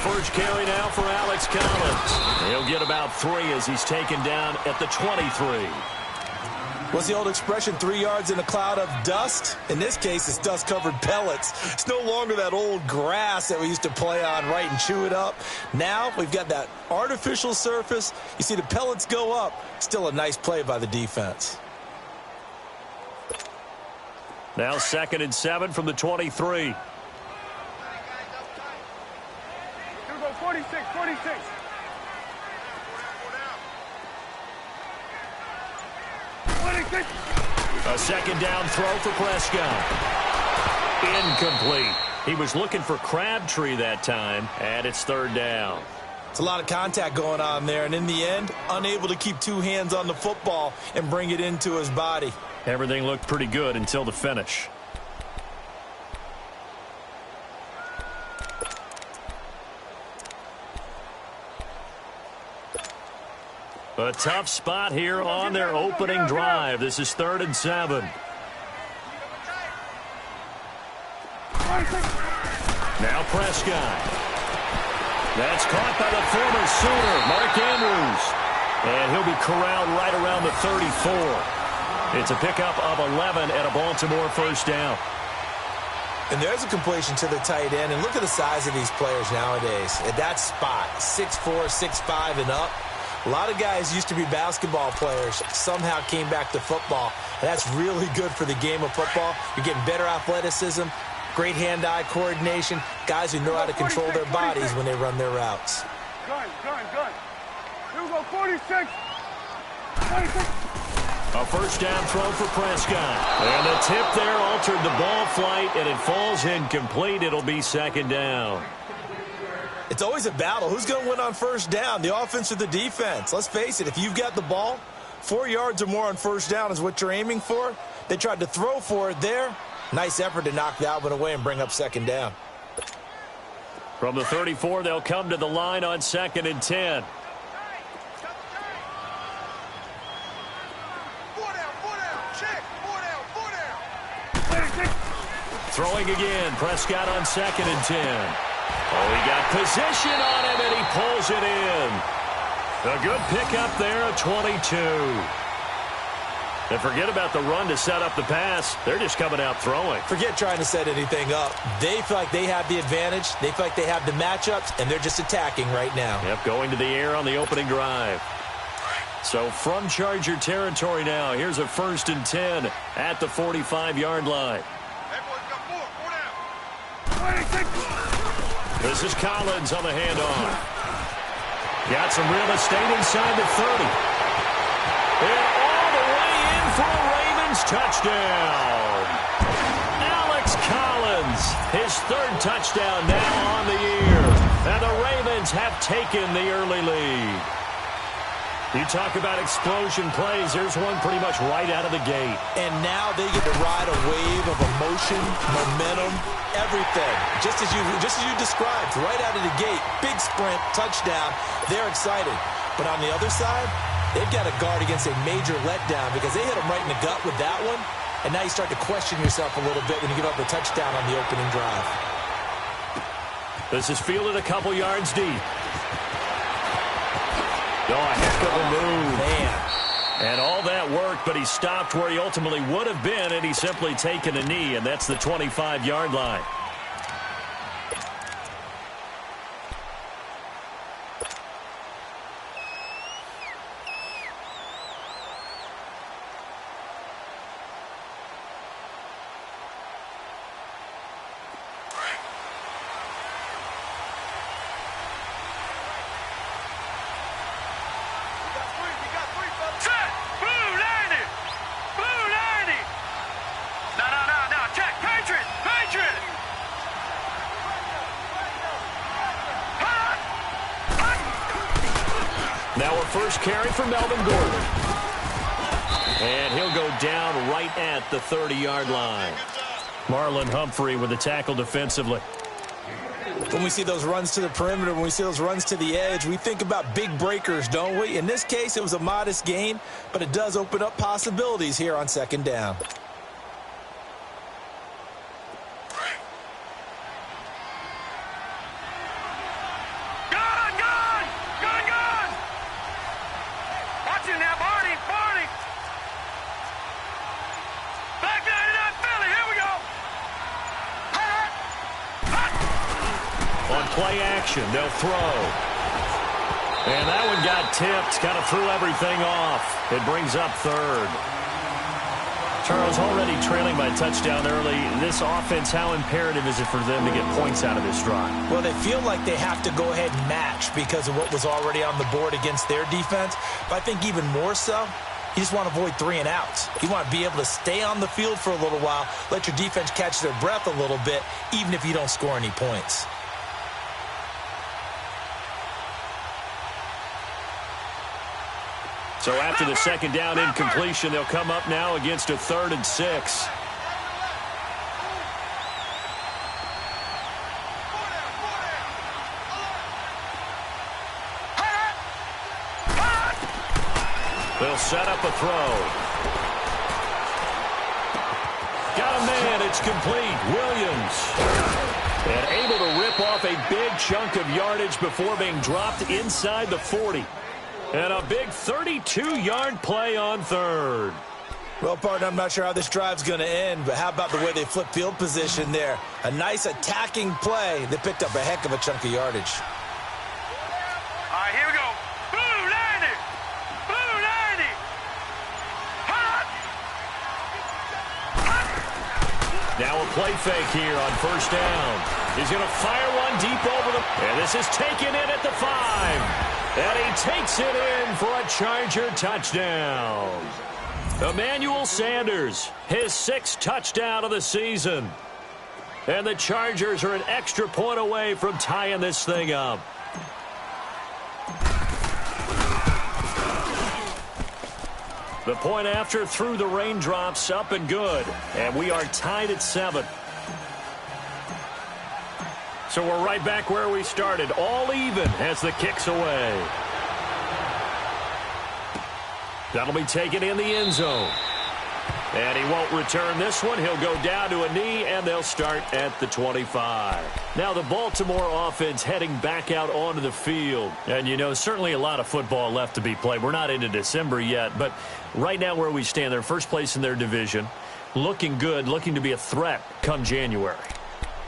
first carry now for Alex Collins. He'll get about 3 as he's taken down at the 23. What's the old expression, 3 yards in a cloud of dust? In this case, it's dust-covered pellets. It's no longer that old grass that we used to play on, right, and chew it up. Now we've got that artificial surface. You see the pellets go up. Still a nice play by the defense. Now 2nd and 7 from the 23. 46, 46. A second down throw for Prescott. Incomplete. He was looking for Crabtree that time, and it's 3rd down. It's a lot of contact going on there, and in the end, unable to keep 2 hands on the football and bring it into his body. Everything looked pretty good until the finish. A tough spot here on their opening drive. This is 3rd and 7. Now Prescott. That's caught by the former Sooner, Mark Andrews. And he'll be corralled right around the 34. It's a pickup of 11 and a Baltimore first down. And there's a completion to the tight end. And look at the size of these players nowadays. At that spot, 6'4", 6'5", and up. A lot of guys used to be basketball players, somehow came back to football. And that's really good for the game of football. You're getting better athleticism, great hand-eye coordination, guys who know how to control their bodies when they run their routes. Gun. Here we go, 46. 46. A first down throw for Prescott. And the tip there altered the ball flight, and it falls incomplete. It'll be 2nd down. It's always a battle. Who's going to win on first down, the offense or the defense? Let's face it, if you've got the ball, 4 yards or more on first down is what you're aiming for. They tried to throw for it there. Nice effort to knock that one away and bring up 2nd down. From the 34, they'll come to the line on 2nd and 10. Throwing again, Prescott on 2nd and 10. Oh, he got position on him, and he pulls it in. A good pickup there at 22. And forget about the run to set up the pass. They're just coming out throwing. Forget trying to set anything up. They feel like they have the advantage. They feel like they have the matchups, and they're just attacking right now. Yep, going to the air on the opening drive. So from Charger territory now, here's a 1st and 10 at the 45-yard line. This is Collins on the handoff. Got some real estate inside the 30. And all the way in for a Ravens touchdown. Alex Collins, his 3rd touchdown now on the year. And the Ravens have taken the early lead. You talk about explosion plays. There's one pretty much right out of the gate. And now they get to ride a wave of emotion, momentum, everything. Just as you described, right out of the gate, big sprint, touchdown. They're excited. But on the other side, they've got to guard against a major letdown because they hit them right in the gut with that one. And now you start to question yourself a little bit when you give up a touchdown on the opening drive. This is fielded a couple yards deep. Oh, a heck of a move. Man. And all that work, but he stopped where he ultimately would have been, and he's simply taken a knee, and that's the 25-yard line. Now a first carry for Melvin Gordon. And he'll go down right at the 30-yard line. Marlon Humphrey with a tackle defensively. When we see those runs to the perimeter, when we see those runs to the edge, we think about big breakers, don't we? In this case, it was a modest gain, but it does open up possibilities here on 2nd down. Action now, Barney, Barney. Back 99 Philly, here we go. On play action, they'll throw. And that one got tipped, kind of threw everything off. It brings up third. Charles, already trailing by a touchdown early. This offense, how imperative is it for them to get points out of this drive? Well, they feel like they have to go ahead and match because of what was already on the board against their defense. But I think even more so, you just want to avoid 3 and outs. You want to be able to stay on the field for a little while, let your defense catch their breath a little bit, even if you don't score any points. So after the second down incompletion, they'll come up now against a 3rd and 6. They'll set up a throw. Got a man. It's complete. Williams. And able to rip off a big chunk of yardage before being dropped inside the 40. And a big 32-yard play on 3rd. Well, partner, I'm not sure how this drive's going to end, but how about the way they flip field position there? A nice attacking play. They picked up a heck of a chunk of yardage. All right, here we go. Blue 90. Blue 90. Hot. Now a play fake here on 1st down. He's going to fire one deep over the... And this is taken in at the 5. And he takes it in for a Charger touchdown. Emmanuel Sanders, his 6th touchdown of the season. And the Chargers are an extra point away from tying this thing up. The point after through the raindrops, up and good. And we are tied at 7. So we're right back where we started, all even as the kick's away. That'll be taken in the end zone. And he won't return this one. He'll go down to a knee, and they'll start at the 25. Now the Baltimore offense heading back out onto the field. And, you know, certainly a lot of football left to be played. We're not into December yet, but right now where we stand, they're first place in their division, looking good, looking to be a threat come January.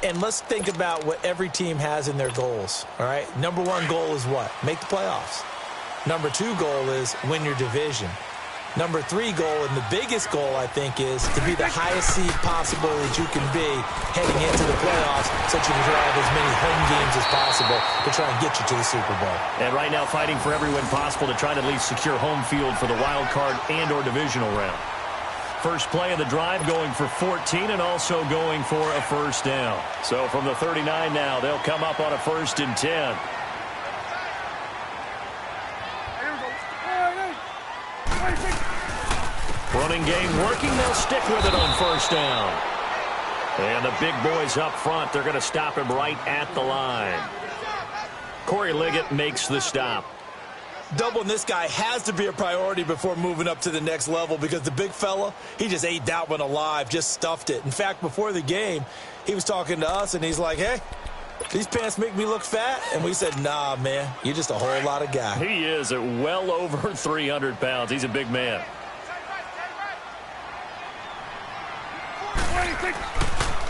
And let's think about what every team has in their goals, all right? Number 1 goal is what? Make the playoffs. Number 2 goal is win your division. Number 3 goal, and the biggest goal, I think, is to be the highest seed possible that you can be heading into the playoffs so that you can drive as many home games as possible to try and get you to the Super Bowl. And right now fighting for every win possible to try to at least secure home field for the wild card and or divisional round. First play of the drive going for 14 and also going for a 1st down. So from the 39 now, they'll come up on a 1st and 10. Running game working. They'll stick with it on 1st down. And the big boys up front, they're going to stop him right at the line. Corey Liggett makes the stop. Doubling this guy has to be a priority before moving up to the next level because the big fella, he just ate that one alive, just stuffed it. In fact, before the game, he was talking to us, and he's like, hey, these pants make me look fat. And we said, nah, man, you're just a whole lot of guy. He is at well over 300 pounds. He's a big man.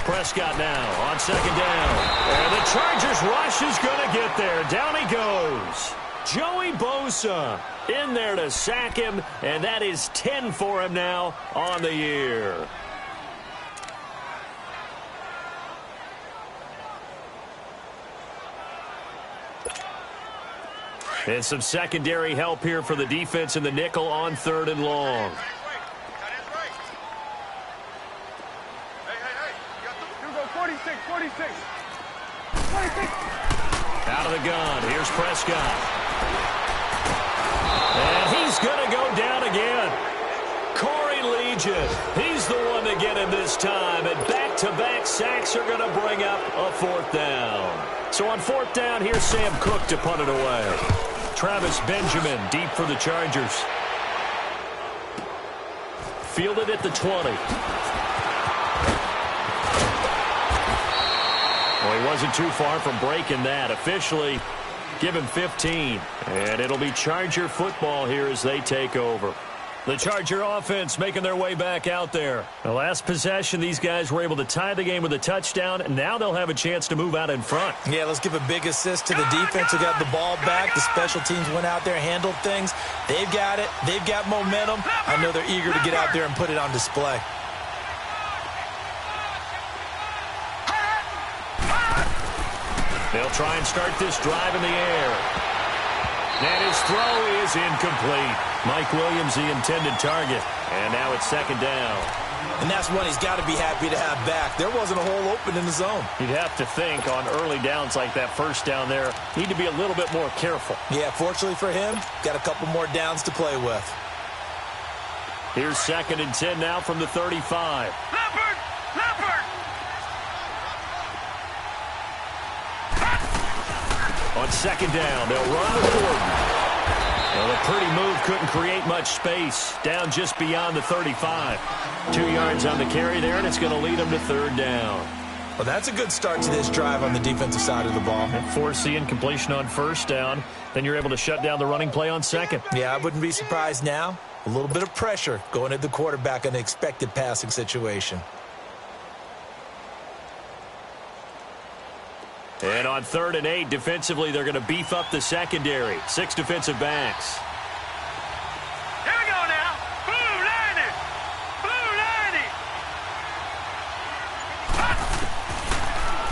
Prescott now on 2nd down. And the Chargers rush is going to get there. Down he goes. Joey Bosa in there to sack him, and that is 10 for him now on the year. And some secondary help here for the defense in the nickel on 3rd and long. Out of the gun. Here's Prescott. And he's going to go down again. Corey Legion. He's the one to get him this time. And back-to-back sacks are going to bring up a 4th down. So on 4th down, here's Sam Cook to punt it away. Travis Benjamin deep for the Chargers. Fielded at the 20. Well, he wasn't too far from breaking that. Officially, Give him 15. And it'll be Charger football here as they take over. The Charger offense making their way back out there. The last possession, these guys were able to tie the game with a touchdown, and now they'll have a chance to move out in front. Yeah, let's give a big assist to the defense who got the ball back. The special teams went out there, handled things. They've got it. They've got momentum. I know they're eager to get out there and put it on display. They'll try and start this drive in the air. And his throw is incomplete. Mike Williams, the intended target. And now it's second down. And that's one he's got to be happy to have back. There wasn't a hole open in the zone. You'd have to think on early downs like that first down there, need to be a little bit more careful. Yeah, fortunately for him, got a couple more downs to play with. Here's 2nd and 10 now from the 35. Leopard! Leopard! On second down, they'll run with Gordon. Well, a pretty move couldn't create much space. Down just beyond the 35. 2 yards on the carry there, and it's going to lead them to 3rd down. Well, that's a good start to this drive on the defensive side of the ball. And force the incompletion on 1st down. Then you're able to shut down the running play on 2nd. Yeah, I wouldn't be surprised now. A little bit of pressure going at the quarterback in an expected passing situation. And on 3rd and 8, defensively, they're going to beef up the secondary. 6 defensive backs. Here we go now. Blue 90. Blue 90.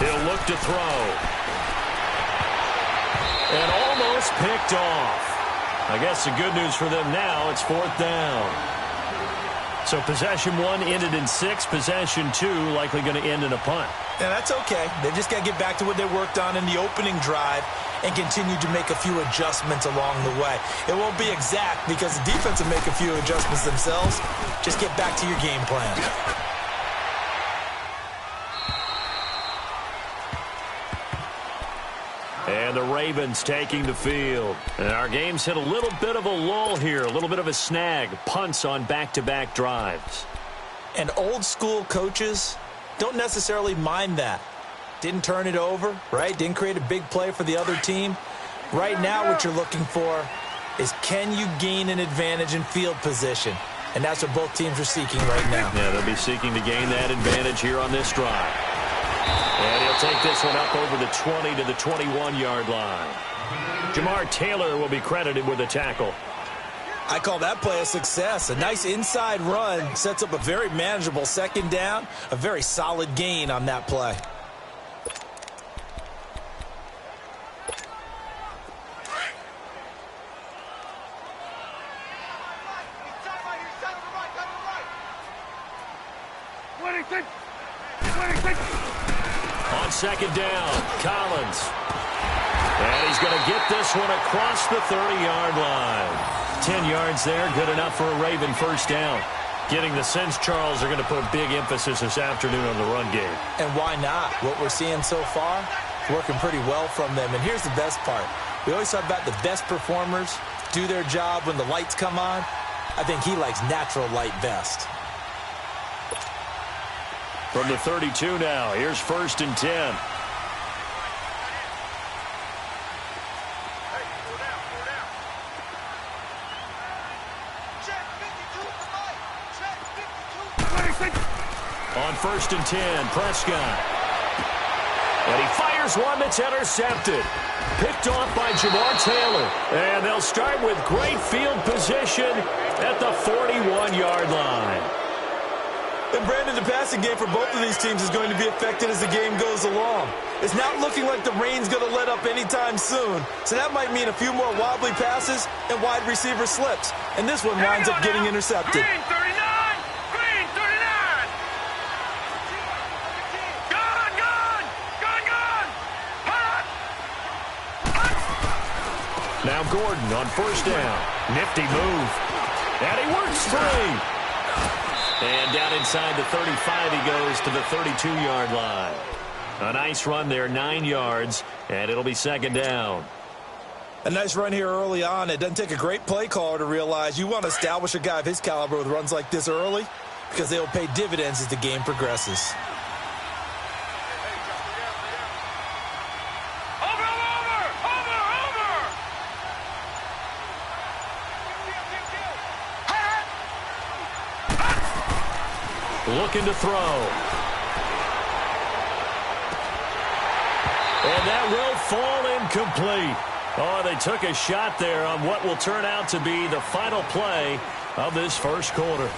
He'll look to throw. And almost picked off. I guess the good news for them now, it's 4th down. So possession 1 ended in 6. Possession 2 likely going to end in a punt. And that's okay. They've just got to get back to what they worked on in the opening drive and continue to make a few adjustments along the way. It won't be exact because the defense will make a few adjustments themselves. Just get back to your game plan. And the Ravens taking the field. And our game's hit a little bit of a lull here, a little bit of a snag. Punts on back-to-back drives. And old school coaches don't necessarily mind that. Didn't turn it over, right? Didn't create a big play for the other team. Right now what you're looking for is can you gain an advantage in field position? And that's what both teams are seeking right now. Yeah, they'll be seeking to gain that advantage here on this drive. And he'll take this one up over the 20 to the 21-yard line. Jamar Taylor will be credited with a tackle. I call that play a success. A nice inside run sets up a very manageable 2nd down. A very solid gain on that play. On 2nd down, Collins. And he's going to get this one across the 30-yard line. 10 yards there, good enough for a Raven 1st down. Getting the sense Charles are going to put big emphasis this afternoon on the run game. And why not? What we're seeing so far, working pretty well from them. And here's the best part. We always talk about the best performers do their job when the lights come on. I think he likes natural light best. From the 32 now, here's 1st and 10. On 1st and 10, Prescott. And he fires one that's intercepted. Picked off by Jamar Taylor. And they'll start with great field position at the 41-yard line. And Brandon, the passing game for both of these teams is going to be affected as the game goes along. It's not looking like the rain's going to let up anytime soon. So that might mean a few more wobbly passes and wide receiver slips. And this one winds up getting intercepted. Green 39! Green 39! Gone! Gone! Gone! Gone! Hot! Now Gordon on 1st down. Nifty move. And he works free. And down inside the 35 he goes to the 32-yard line. A nice run there, 9 yards, and it'll be 2nd down. A nice run here early on. It doesn't take a great play caller to realize you want to establish a guy of his caliber with runs like this early because they will pay dividends as the game progresses. Over! looking to throw. And that will fall incomplete. Oh, they took a shot there on what will turn out to be the final play of this first quarter.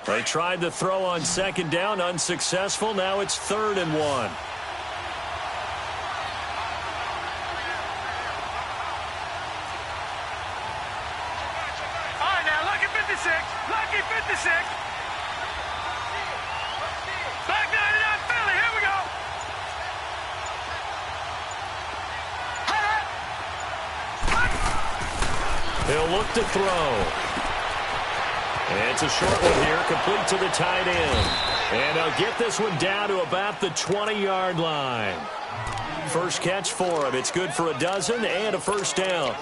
They tried to throw on second down, unsuccessful. Now it's 3rd and 1. All right, now, lucky 56. Lucky 56. Back 99 Philly. Here we go. He'll look to throw. And it's a short one here, complete to the tight end. And he'll get this one down to about the 20-yard line. First catch for him. It's good for a dozen and a first down.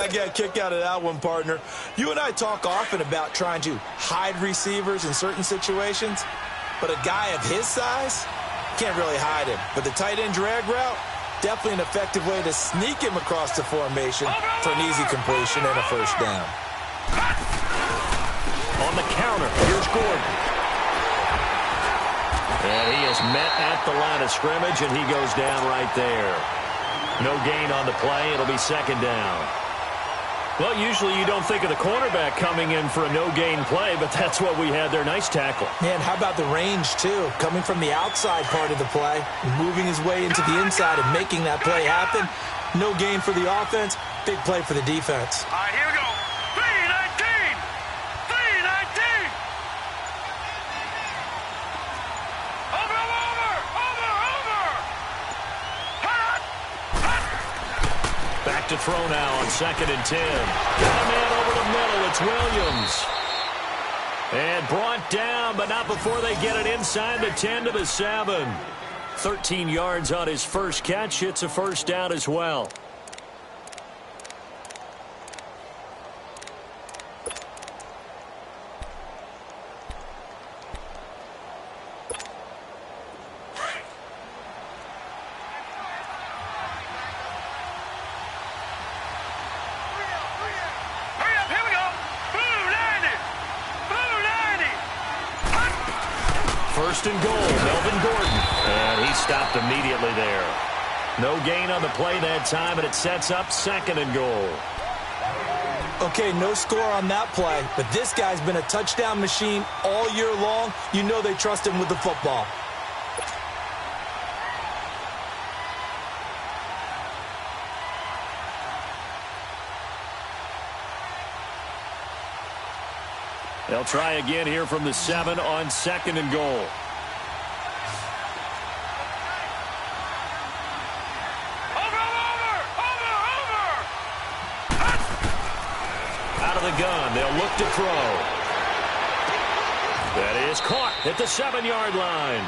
I got a kick out of that one, partner. You and I talk often about trying to hide receivers in certain situations, but a guy of his size can't really hide him. But the tight end drag route, definitely an effective way to sneak him across the formation for an easy completion and a first down. On the counter, here's Gordon. And he is met at the line of scrimmage, and he goes down right there. No gain on the play. It'll be second down. Well, usually you don't think of the cornerback coming in for a no-gain play, but that's what we had there. Nice tackle. Man, how about the range, too? Coming from the outside part of the play, moving his way into the inside and making that play happen. No gain for the offense, big play for the defense. All right, here we go. 319. 319. Over. Back to throw now on 2nd and 10. Got a man over the middle. It's Williams. And brought down, but not before they get it inside the 10 to the 7. 13 yards on his first catch. It's a first down as well. First and goal, Melvin Gordon. And he stopped immediately there. No gain on the play that time, and it sets up 2nd and goal. Okay, no score on that play, but this guy's been a touchdown machine all year long. You know they trust him with the football. They'll try again here from the 7 on 2nd and goal. Out of the gun, they'll look to throw. That is caught at the 7-yard line.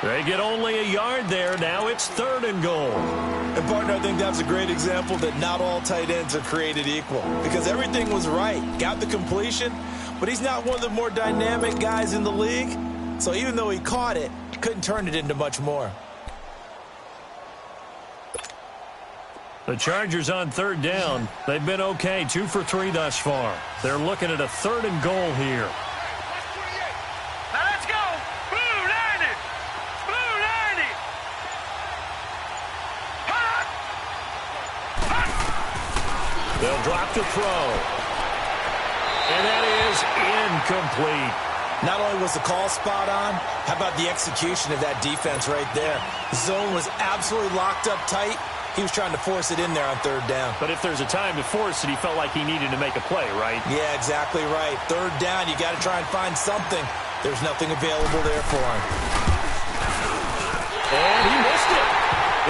They get only a yard there. Now it's 3rd and goal. And, partner, I think that's a great example that not all tight ends are created equal, because everything was right. Got the completion, but he's not one of the more dynamic guys in the league. So even though he caught it, couldn't turn it into much more. The Chargers on 3rd down. They've been okay, 2 for 3 thus far. They're looking at a 3rd and goal here. Now let's go. Blue 90. Blue 90. They'll drop to throw. And that is incomplete. Not only was the call spot on, how about the execution of that defense right there? The zone was absolutely locked up tight. He was trying to force it in there on 3rd down. But if there's a time to force it, he felt like he needed to make a play, right? Yeah, exactly right. 3rd down, you got to try and find something. There's nothing available there for him. And he missed it.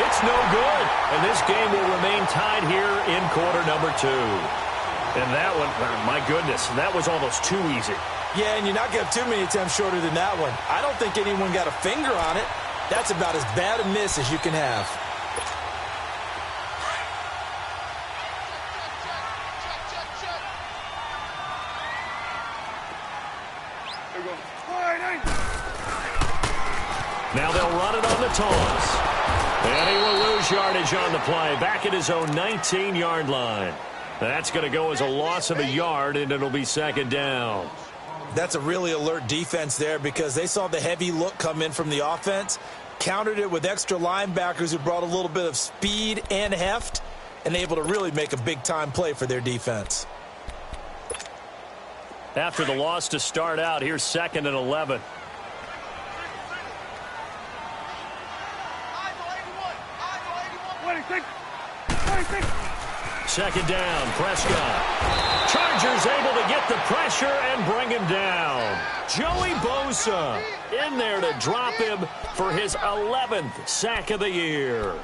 It's no good. And this game will remain tied here in quarter number 2. And that one, my goodness, that was almost too easy. Yeah, and you're not going to have too many attempts shorter than that one. I don't think anyone got a finger on it. That's about as bad a miss as you can have. Now they'll run it on the toss. And he will lose yardage on the play, back at his own 19-yard line. That's going to go as a loss of a yard, and it'll be second down. That's a really alert defense there because they saw the heavy look come in from the offense, countered it with extra linebackers who brought a little bit of speed and heft, and able to really make a big-time play for their defense. After the loss to start out, here's 2nd and 11. Second down, Prescott. Chargers able to get the pressure and bring him down. Joey Bosa in there to drop him for his 11th sack of the year.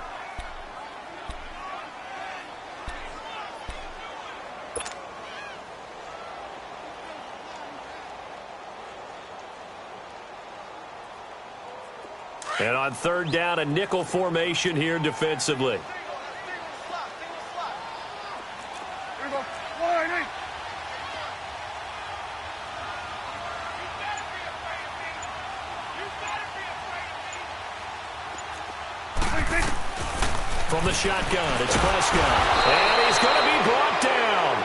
And on 3rd down, a nickel formation here defensively. From the shotgun, it's Prescott. And he's going to be brought down.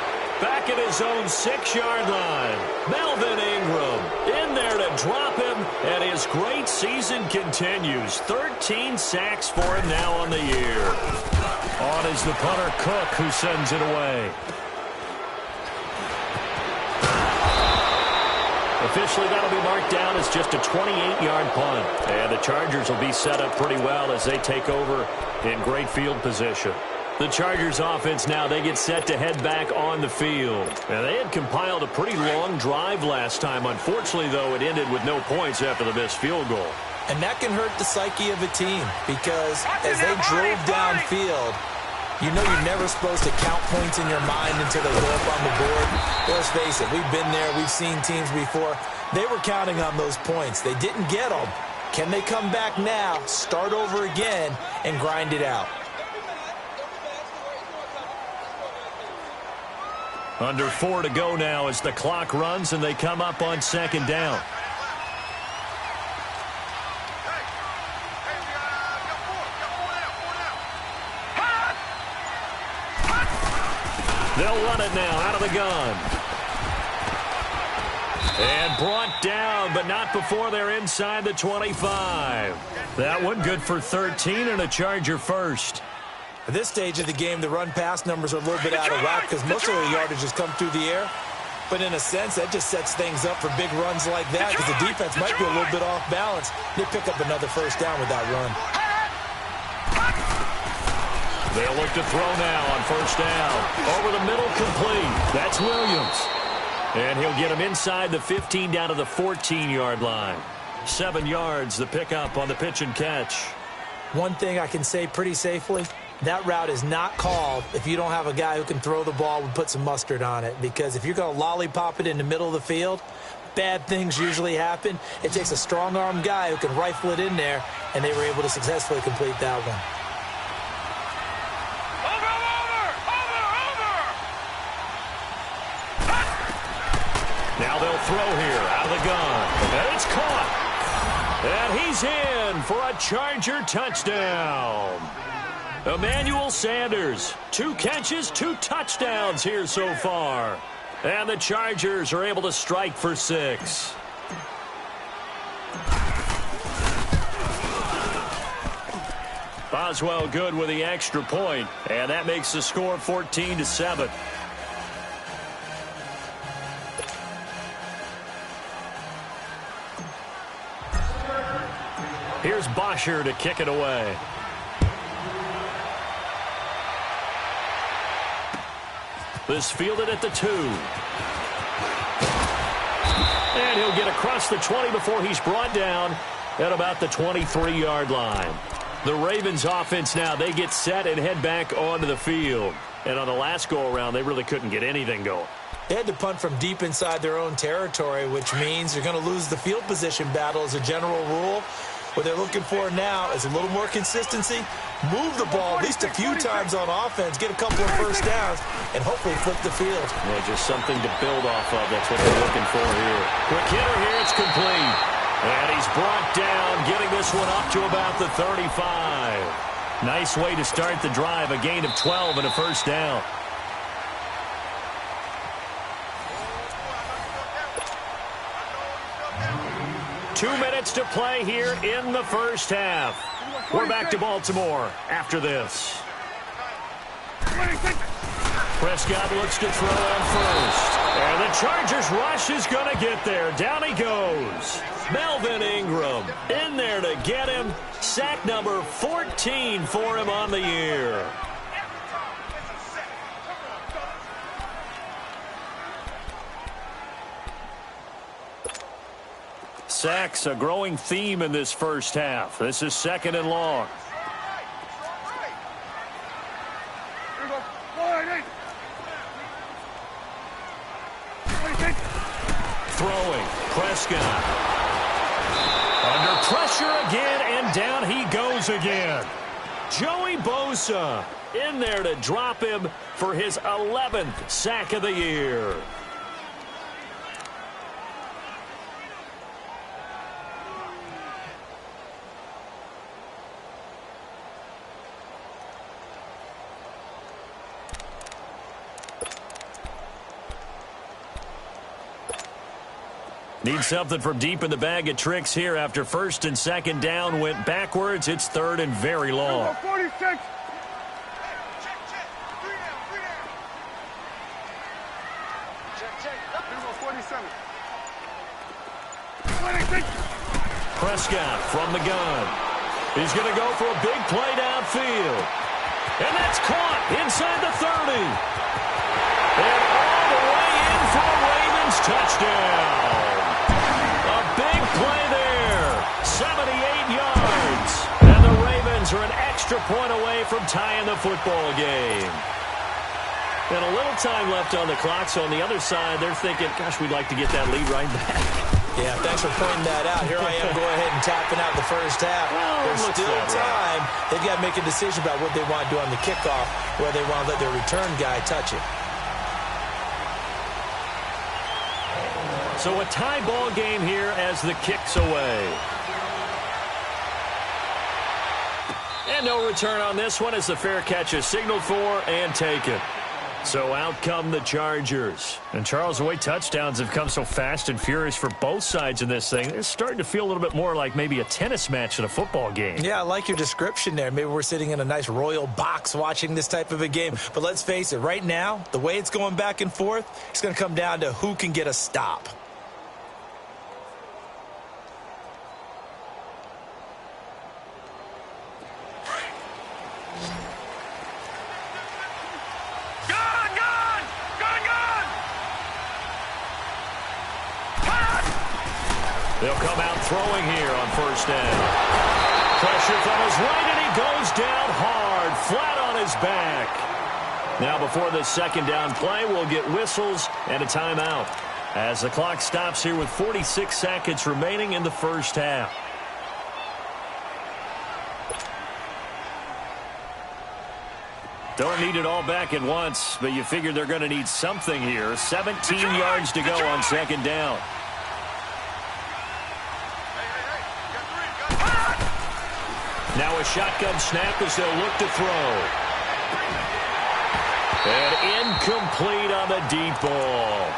Back at his own 6-yard line. Melvin Ingram in there to drop him. And his great season continues. 13 sacks for him now on the year. On is the punter, Cook, who sends it away. Officially, that'll be marked down as just a 28-yard punt. And the Chargers will be set up pretty well as they take over in great field position. The Chargers offense now, they get set to head back on the field. And they had compiled a pretty long drive last time. Unfortunately, though, it ended with no points after the missed field goal. And that can hurt the psyche of a team because as they drove downfield, you know you're never supposed to count points in your mind until they go up on the board. Let's face it, we've been there. We've seen teams before. They were counting on those points. They didn't get them. Can they come back now, start over again, and grind it out? Under 4 to go now as the clock runs and they come up on 2nd down. They'll run it now out of the gun. And brought down, but not before they're inside the 25. That one good for 13 and a Charger first. At this stage of the game, the run-pass numbers are a little bit out of whack because most of the yardage has come through the air. But in a sense, that just sets things up for big runs like that because the defense might be a little bit off balance. They pick up another first down with that run. They'll look to throw now on 1st down. Over the middle, complete. That's Williams. And he'll get him inside the 15 down to the 14-yard line. 7 yards, the pickup on the pitch and catch. One thing I can say pretty safely, that route is not called if you don't have a guy who can throw the ball and put some mustard on it. Because if you're going to lollipop it in the middle of the field, bad things usually happen. It takes a strong-arm guy who can rifle it in there, and they were able to successfully complete that one. Now they'll throw here out of the gun. And it's caught. And he's in for a Charger touchdown. Emmanuel Sanders, 2 catches, 2 touchdowns here so far. And the Chargers are able to strike for 6. Boswell good with the extra point, and that makes the score 14-7. Here's Bosher to kick it away. This fielded at the 2. And he'll get across the 20 before he's brought down at about the 23-yard line. The Ravens offense now, they get set and head back onto the field. And on the last go-around, they really couldn't get anything going. They had to punt from deep inside their own territory, which means you're going to lose the field position battle as a general rule. What they're looking for now is a little more consistency, move the ball at least a few times on offense, get a couple of first downs, and hopefully flip the field. Yeah, just something to build off of. That's what they're looking for here. Quick hitter here. It's complete. And he's brought down, getting this one up to about the 35. Nice way to start the drive. A gain of 12 and a first down. Two minutes to play here in the first half. We're back to Baltimore after this. Prescott looks to throw on first. And the Chargers rush is going to get there. Down he goes. Melvin Ingram in there to get him. Sack number 14 for him on the year. Sacks, a growing theme in this first half. This is second and long. Throwing, Prescott. Under pressure again, and down he goes again. Joey Bosa in there to drop him for his 11th sack of the year. Need something from deep in the bag of tricks here after first and second down went backwards. It's third and very long. 46. Prescott from the gun. He's going to go for a big play downfield. And that's caught inside the 30. And all the way in for a Ravens touchdown. Big play there, 78 yards. And the Ravens are an extra point away from tying the football game. And a little time left on the clock, so on the other side, they're thinking, gosh, we'd like to get that lead right back. Yeah, thanks for pointing that out. Here I am, go ahead and tapping out the first half. Well, there's still time. They've got to make a decision about what they want to do on the kickoff, where they want to let their return guy touch it. So a tie ball game here as the kick's away. And no return on this one as the fair catch is signaled for and taken. So out come the Chargers. And Charles, the way touchdowns have come so fast and furious for both sides in this thing, it's starting to feel a little bit more like maybe a tennis match than a football game. Yeah, I like your description there. Maybe we're sitting in a nice royal box watching this type of a game. But let's face it, right now, the way it's going back and forth, it's going to come down to who can get a stop. They'll come out throwing here on first down. Pressure from his right, and he goes down hard, flat on his back. Now before the second down play, we'll get whistles and a timeout as the clock stops here with 46 seconds remaining in the first half. Don't need it all back at once, but you figure they're going to need something here. 17 yards to go on second down. Now a shotgun snap as they'll look to throw. And incomplete on the deep ball.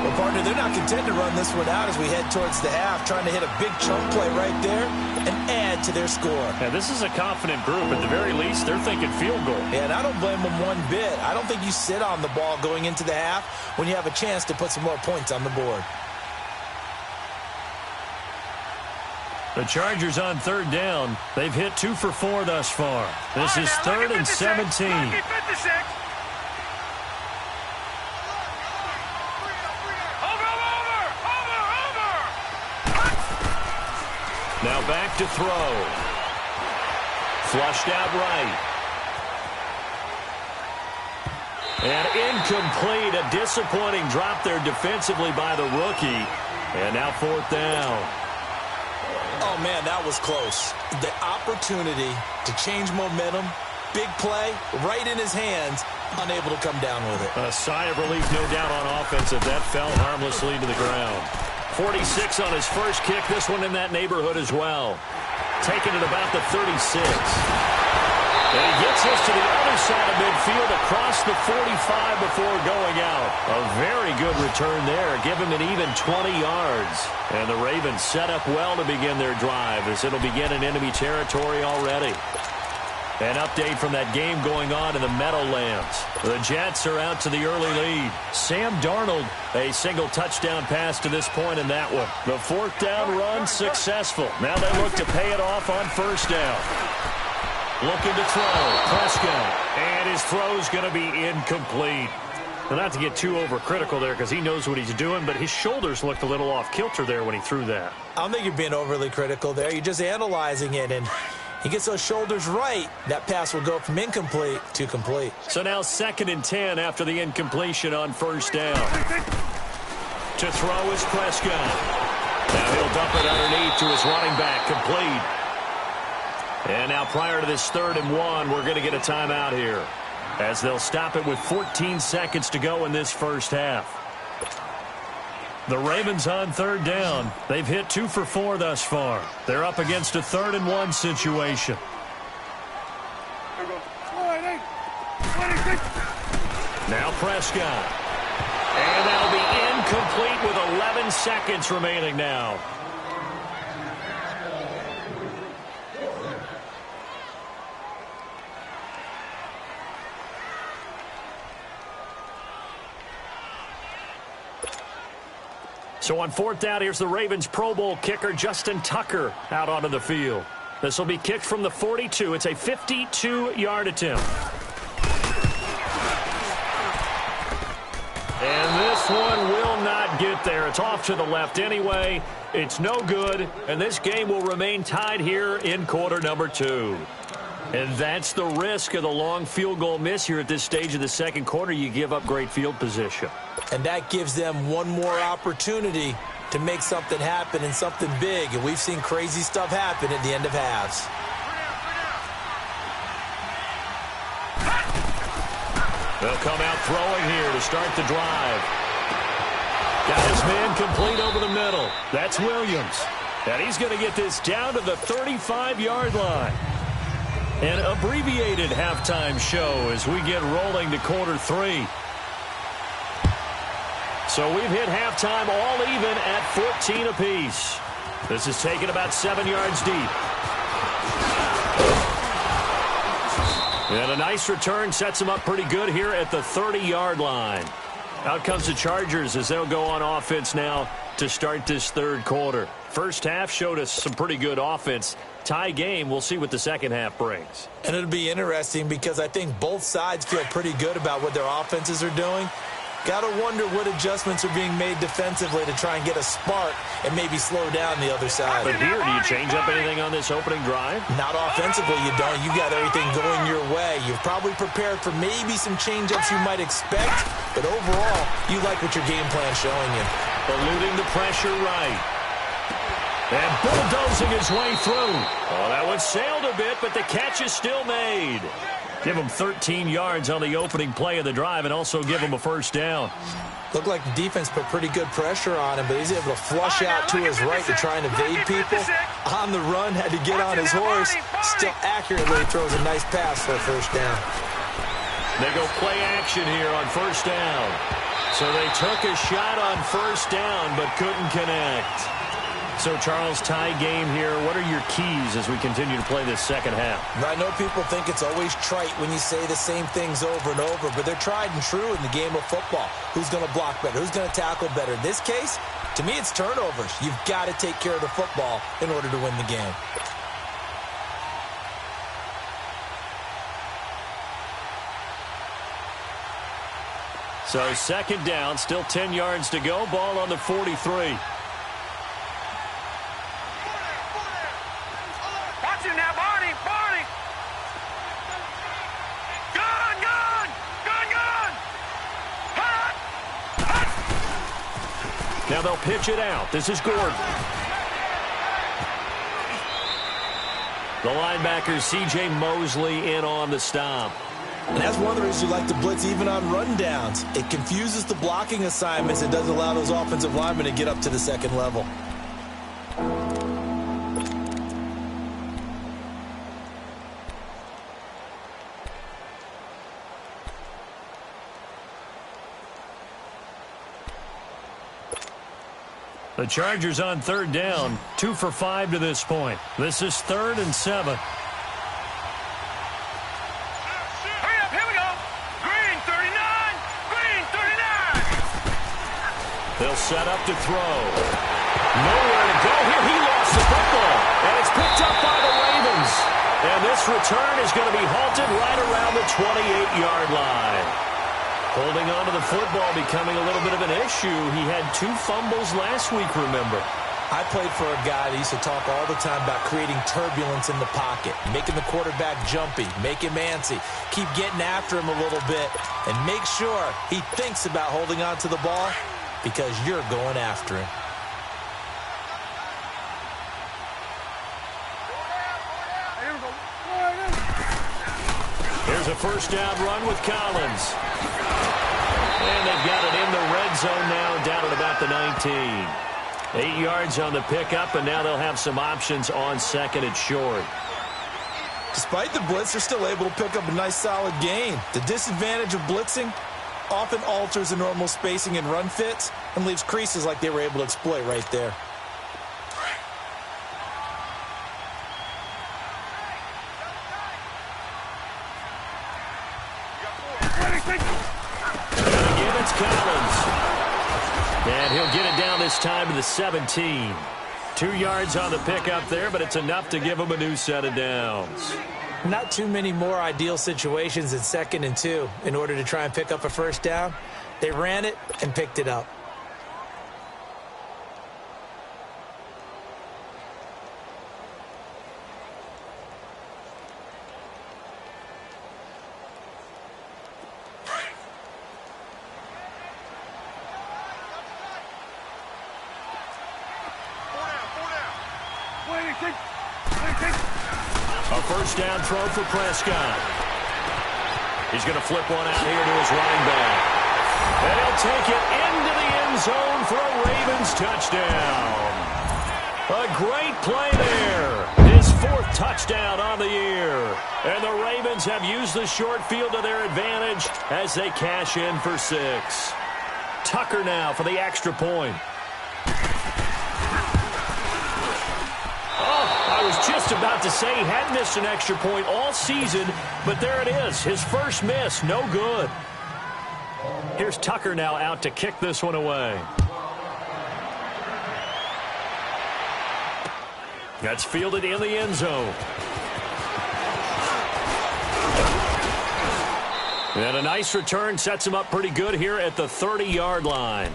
Well, partner, they're not content to run this one out as we head towards the half, trying to hit a big chunk play right there and add to their score. Now, this is a confident group. At the very least, they're thinking field goal. Yeah, and I don't blame them one bit. I don't think you sit on the ball going into the half when you have a chance to put some more points on the board. The Chargers on third down. They've hit 2 for 4 thus far. This is third and 17. Now back to throw. Flushed out right. And incomplete. A disappointing drop there defensively by the rookie. And now fourth down. Oh, man, that was close. The opportunity to change momentum, big play, right in his hands, unable to come down with it. A sigh of relief, no doubt, on offense if that fell harmlessly to the ground. 46 on his first kick, this one in that neighborhood as well. Taking it about the 36. And he gets this to the other side of midfield across the 45 before going out. A very good return there. Give him an even 20 yards. And the Ravens set up well to begin their drive as it'll begin in enemy territory already. An update from that game going on in the Meadowlands. The Jets are out to the early lead. Sam Darnold, a single touchdown pass to this point in that one. The fourth down run successful. Now they look to pay it off on first down. Looking to throw. Prescott. And his throw's going to be incomplete. Well, not to get too overcritical there because he knows what he's doing, but his shoulders looked a little off kilter there when he threw that. I don't think you're being overly critical there. You're just analyzing it, and he gets those shoulders right. That pass will go from incomplete to complete. So now 2nd and 10 after the incompletion on first down. To throw is Prescott. Now he'll dump it underneath to his running back, complete. And now prior to this 3rd and 1, we're going to get a timeout here as they'll stop it with 14 seconds to go in this first half. The Ravens on 3rd down. They've hit 2 for 4 thus far. They're up against a 3rd and 1 situation. Now Prescott. And that'll be incomplete with 11 seconds remaining now. So on 4th down, here's the Ravens Pro Bowl kicker, Justin Tucker, out onto the field. This will be kicked from the 42. It's a 52-yard attempt. And this one will not get there. It's off to the left anyway. It's no good, and this game will remain tied here in quarter number 2. And that's the risk of the long field goal miss here at this stage of the second quarter. You give up great field position. And that gives them one more opportunity to make something happen and something big. And we've seen crazy stuff happen at the end of halves. They'll come out throwing here to start the drive. Got his man complete over the middle. That's Williams. And he's going to get this down to the 35-yard line. An abbreviated halftime show as we get rolling to quarter 3. So we've hit halftime all even at 14 apiece. This is taken about 7 yards deep. And a nice return sets them up pretty good here at the 30-yard line. Out comes the Chargers as they'll go on offense now to start this 3rd quarter. First half showed us some pretty good offense. Tie game, we'll see what the second half brings. And it'll be interesting because I think both sides feel pretty good about what their offenses are doing. Got to wonder what adjustments are being made defensively to try and get a spark and maybe slow down the other side. But here, do you change up anything on this opening drive? Not offensively, you don't. You got everything going your way. You've probably prepared for maybe some change-ups you might expect, but overall, you like what your game plan's showing you. Eluding the pressure right. And bulldozing his way through. Oh, that one sailed a bit, but the catch is still made. Give him 13 yards on the opening play of the drive and also give him a first down. Looked like the defense put pretty good pressure on him, but he's able to flush out to his right to try and evade people. On the run, had to get on his horse. Still accurately throws a nice pass for a first down. They go play action here on first down. So they took a shot on first down but couldn't connect. So, Charles, tie game here. What are your keys as we continue to play this second half? I know people think it's always trite when you say the same things over and over, but they're tried and true in the game of football. Who's going to block better? Who's going to tackle better? In this case, to me, it's turnovers. You've got to take care of the football in order to win the game. So, second down, still 10 yards to go. Ball on the 43. Now they'll pitch it out. This is Gordon. The linebacker, C.J. Mosley, in on the stop. And that's one of the reasons you like to blitz even on rundowns. It confuses the blocking assignments and doesn't allow those offensive linemen to get up to the second level. The Chargers on third down, 2 for 5 to this point. This is 3rd and 7. Hurry up, here we go. Green 39, green 39. They'll set up to throw. Nowhere to go here. He lost the football, and it's picked up by the Ravens. And this return is going to be halted right around the 28-yard line. Holding on to the football becoming a little bit of an issue. He had 2 fumbles last week, remember. I played for a guy that used to talk all the time about creating turbulence in the pocket, making the quarterback jumpy, make him antsy, keep getting after him a little bit, and make sure he thinks about holding on to the ball because you're going after him. Here's a first down run with Collins. And they've got it in the red zone now, down at about the 19. 8 yards on the pickup, and now they'll have some options on second and short. Despite the blitz, they're still able to pick up a nice solid gain. The disadvantage of blitzing often alters the normal spacing and run fits and leaves creases like they were able to exploit right there. Collins. And he'll get it down this time to the 17. 2 yards on the pickup there, but it's enough to give him a new set of downs. Not too many more ideal situations in 2nd and 2 in order to try and pick up a first down. They ran it and picked it up. A first down throw for Prescott. He's going to flip one out here to his running back. And he'll take it into the end zone for a Ravens touchdown. A great play there. His 4th touchdown on the year. And the Ravens have used the short field to their advantage as they cash in for 6. Tucker now for the extra point. I was just about to say he hadn't missed an extra point all season, but there it is. His first miss, no good. Here's Tucker now out to kick this one away. That's fielded in the end zone. And a nice return sets him up pretty good here at the 30-yard line.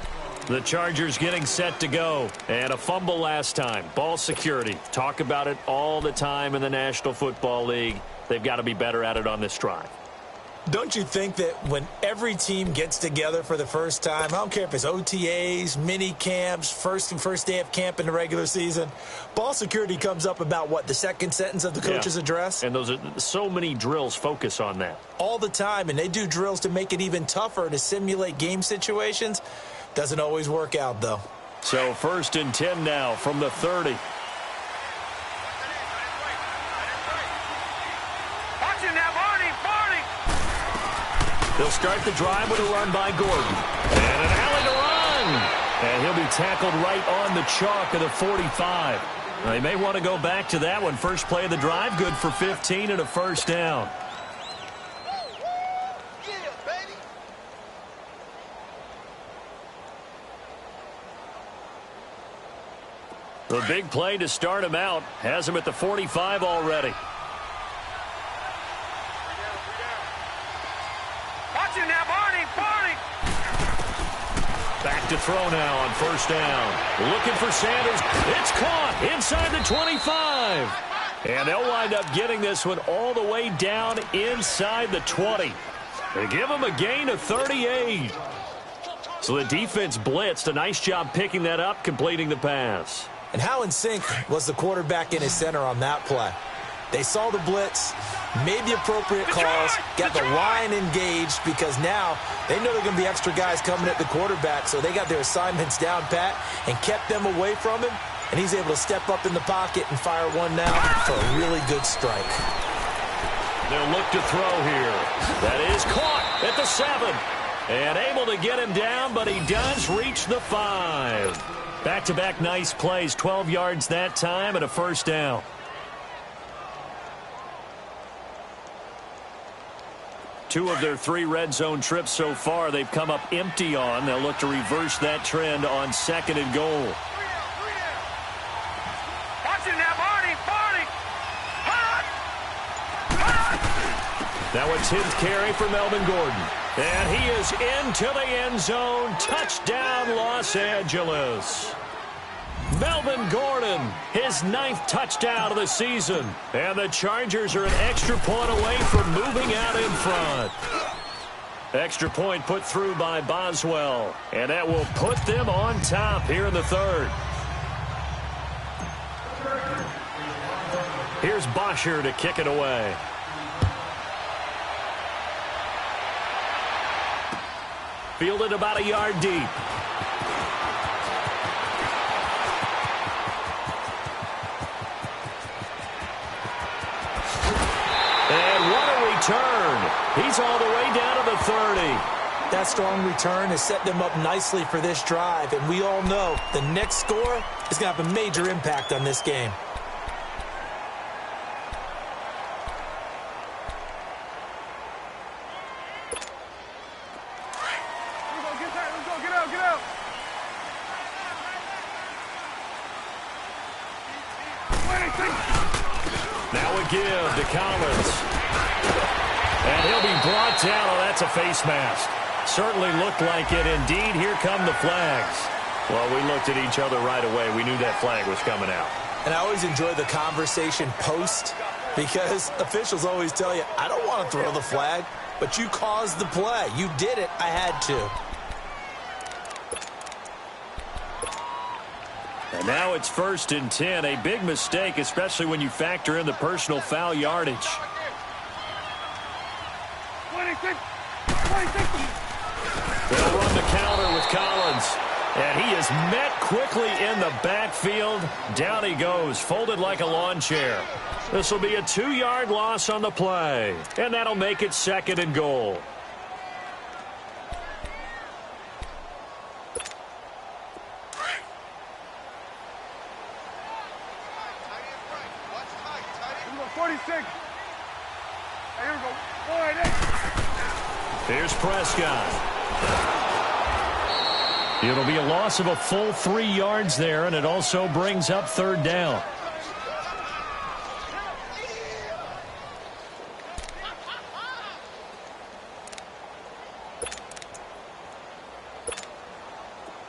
The Chargers getting set to go. And a fumble last time. Ball security. Talk about it all the time in the National Football League. They've got to be better at it on this drive. Don't you think that when every team gets together for the first time, I don't care if it's OTAs, mini camps, first day of camp in the regular season, ball security comes up about, what, the second sentence of the coach's address? And those are so many drills focus on that. All the time, and they do drills to make it even tougher to simulate game situations. Doesn't always work out, though. So 1st and 10 now from the 30. They'll start the drive with a run by Gordon. And an alley to run. And he'll be tackled right on the chalk of the 45. They may want to go back to that one. First play of the drive, good for 15 and a first down. The big play to start him out has him at the 45 already. Watch it now, Barney, Barney. Back to throw now on first down. Looking for Sanders. It's caught inside the 25. And they'll wind up getting this one all the way down inside the 20. They give him a gain of 38. So the defense blitzed. A nice job picking that up, completing the pass. And how in sync was the quarterback and his center on that play? They saw the blitz, made the appropriate calls, got the line engaged because now they know they're going to be extra guys coming at the quarterback, so they got their assignments down pat and kept them away from him, and he's able to step up in the pocket and fire one now for a really good strike. They'll look to throw here. That is caught at the 7. And able to get him down, but he does reach the 5. Back-to-back nice plays, 12 yards that time and a first down. Two of their 3 red zone trips so far they've come up empty on. They'll look to reverse that trend on 2nd and goal. Watch it now, Barney. Now a 10th carry for Melvin Gordon. And he is into the end zone. Touchdown, Los Angeles. Melvin Gordon, his 9th touchdown of the season. And the Chargers are an extra point away from moving out in front. Extra point put through by Boswell. And that will put them on top here in the 3rd. Here's Bosher to kick it away. Fielded about a yard deep. And what a return. He's all the way down to the 30. That strong return has set them up nicely for this drive, and we all know the next score is going to have a major impact on this game. Now a give to Collins. And he'll be brought down. Oh, that's a face mask. Certainly looked like it. Indeed, here come the flags. Well, we looked at each other right away. We knew that flag was coming out. And I always enjoy the conversation post because officials always tell you, I don't want to throw the flag, but you caused the play. You did it. I had to. And now it's 1st and 10. A big mistake, especially when you factor in the personal foul yardage. 26. They'll run the counter with Collins. And he is met quickly in the backfield. Down he goes, folded like a lawn chair. This will be a 2-yard loss on the play. And that'll make it 2nd and goal. Here's Prescott. It'll be a loss of a full 3 yards there, and it also brings up 3rd down.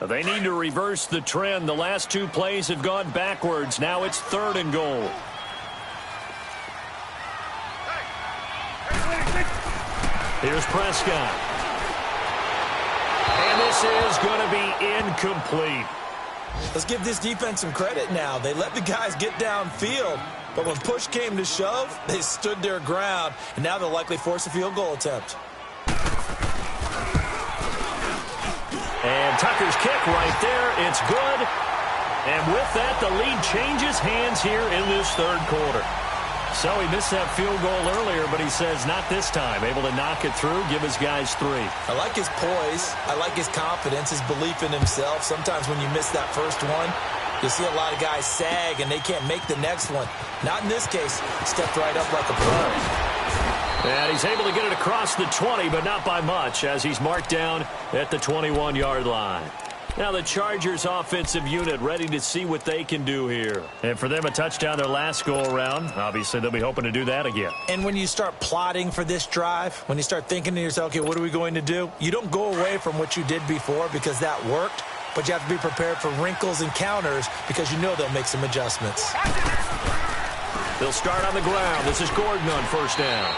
They need to reverse the trend. The last 2 plays have gone backwards. Now it's 3rd and goal. Here's Prescott. And this is going to be incomplete. Let's give this defense some credit now. They let the guys get downfield, but when push came to shove, they stood their ground, and now they'll likely force a field goal attempt. And Tucker's kick right there. It's good. And with that, the lead changes hands here in this 3rd quarter. So he missed that field goal earlier, but he says not this time. Able to knock it through, give his guys 3. I like his poise. I like his confidence, his belief in himself. Sometimes when you miss that first one, you see a lot of guys sag and they can't make the next one. Not in this case. Stepped right up like a pro. And he's able to get it across the 20, but not by much, as he's marked down at the 21-yard line. Now the Chargers offensive unit ready to see what they can do here. And for them, a touchdown their last go-around. Obviously, they'll be hoping to do that again. And when you start plotting for this drive, when you start thinking to yourself, okay, what are we going to do? You don't go away from what you did before because that worked, but you have to be prepared for wrinkles and counters because you know they'll make some adjustments. They'll start on the ground. This is Gordon on 1st down.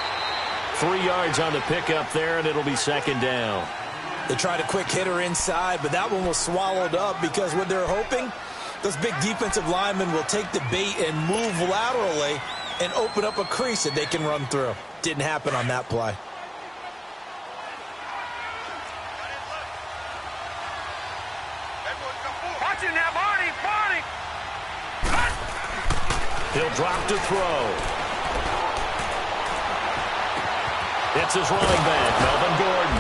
3 yards on the pickup there, and it'll be 2nd down. They tried a quick hitter inside, but that one was swallowed up because what they're hoping, those big defensive linemen will take the bait and move laterally and open up a crease that they can run through. Didn't happen on that play. Watch it now, Barney. He'll drop to throw. It's his running back, Melvin Gordon.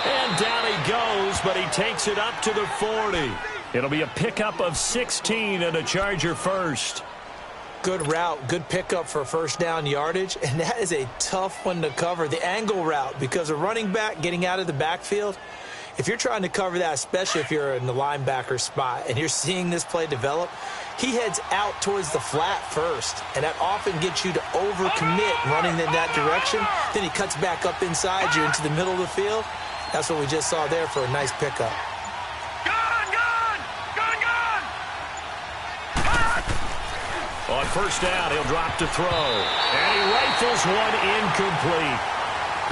And down he goes, but he takes it up to the 40. It'll be a pickup of 16 and a Charger first. Good route, good pickup for first down yardage, and that is a tough one to cover. The angle route, because a running back getting out of the backfield, if you're trying to cover that, especially if you're in the linebacker spot and you're seeing this play develop, he heads out towards the flat first, and that often gets you to overcommit running in that direction. Then he cuts back up inside you into the middle of the field. That's what we just saw there for a nice pickup. On first down, he'll drop to throw. And he rifles one incomplete.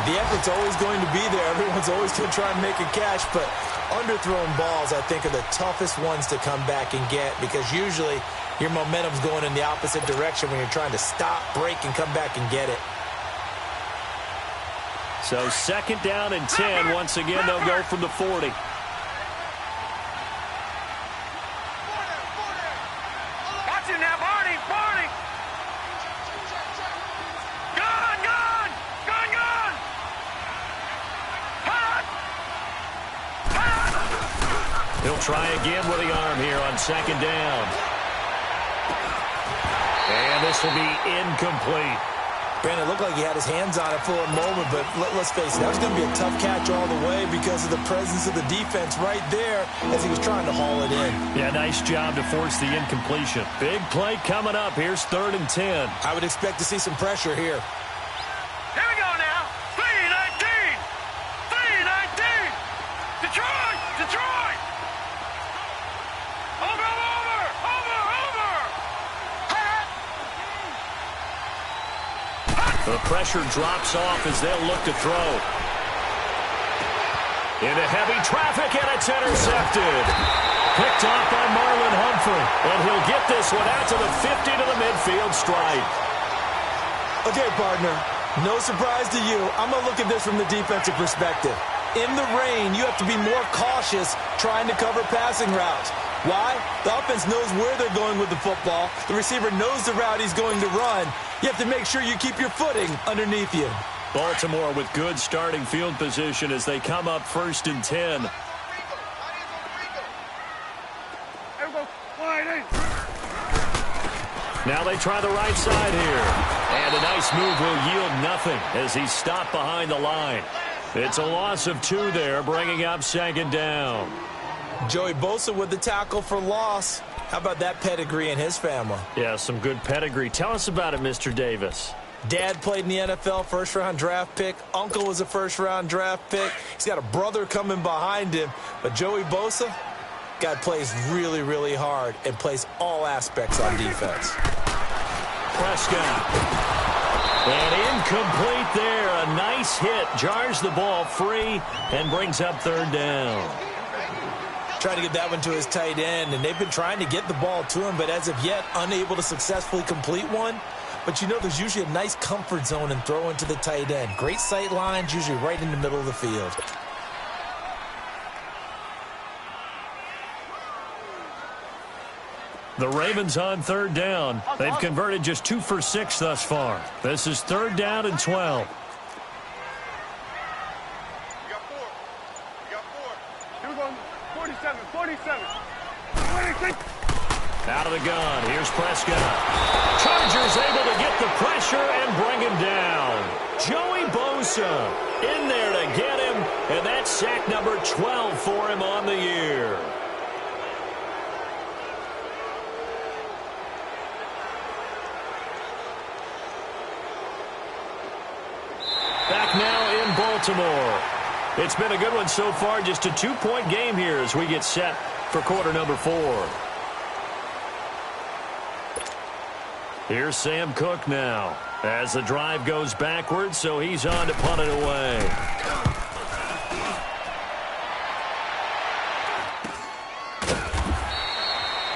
The effort's always going to be there. Everyone's always going to try and make a catch, but underthrown balls, I think, are the toughest ones to come back and get, because usually your momentum's going in the opposite direction when you're trying to stop, break, and come back and get it. So second down and 10. Once again, they'll go from the 40. He'll try again with the arm here on second down. And this will be incomplete. Brandon, it looked like he had his hands on it for a moment, but let's face it, that was going to be a tough catch all the way because of the presence of the defense right there as he was trying to haul it in. Yeah, nice job to force the incompletion. Big play coming up. Here's 3rd and 10. I would expect to see some pressure here. Here we go now. 3-19. 3-19. Detroit. Over. The pressure drops off as they'll look to throw. Into heavy traffic, and it's intercepted. Picked off by Marlon Humphrey. And he'll get this one out to the 50 to the midfield stripe. Okay, partner, no surprise to you. I'm going to look at this from the defensive perspective. In the rain, you have to be more cautious trying to cover passing routes. Why? The offense knows where they're going with the football. The receiver knows the route he's going to run. You have to make sure you keep your footing underneath you. Baltimore with good starting field position as they come up 1st and 10. Now they try the right side here. And a nice move will yield nothing as he's stopped behind the line. It's a loss of 2 there, bringing up 2nd down. Joey Bosa with the tackle for loss. How about that pedigree in his family? Yeah, some good pedigree. Tell us about it, Mr. Davis. Dad played in the NFL, first-round draft pick. Uncle was a first-round draft pick. He's got a brother coming behind him. But Joey Bosa, guy plays really, really hard and plays all aspects on defense. Prescott. And incomplete there. A nice hit. Jars the ball free and brings up 3rd down. Trying to get that one to his tight end, and they've been trying to get the ball to him, but as of yet, unable to successfully complete one. But you know, there's usually a nice comfort zone in throwing to the tight end. Great sight lines, usually right in the middle of the field. The Ravens on 3rd down. They've converted just 2 for 6 thus far. This is 3rd down and 12. Out of the gun. Here's Prescott. Chargers able to get the pressure and bring him down. Joey Bosa in there to get him, and that's sack number 12 for him on the year. Back now in Baltimore. It's been a good one so far. Just a 2-point game here as we get set for quarter number 4. Here's Sam Cook now as the drive goes backwards, so he's on to punt it away.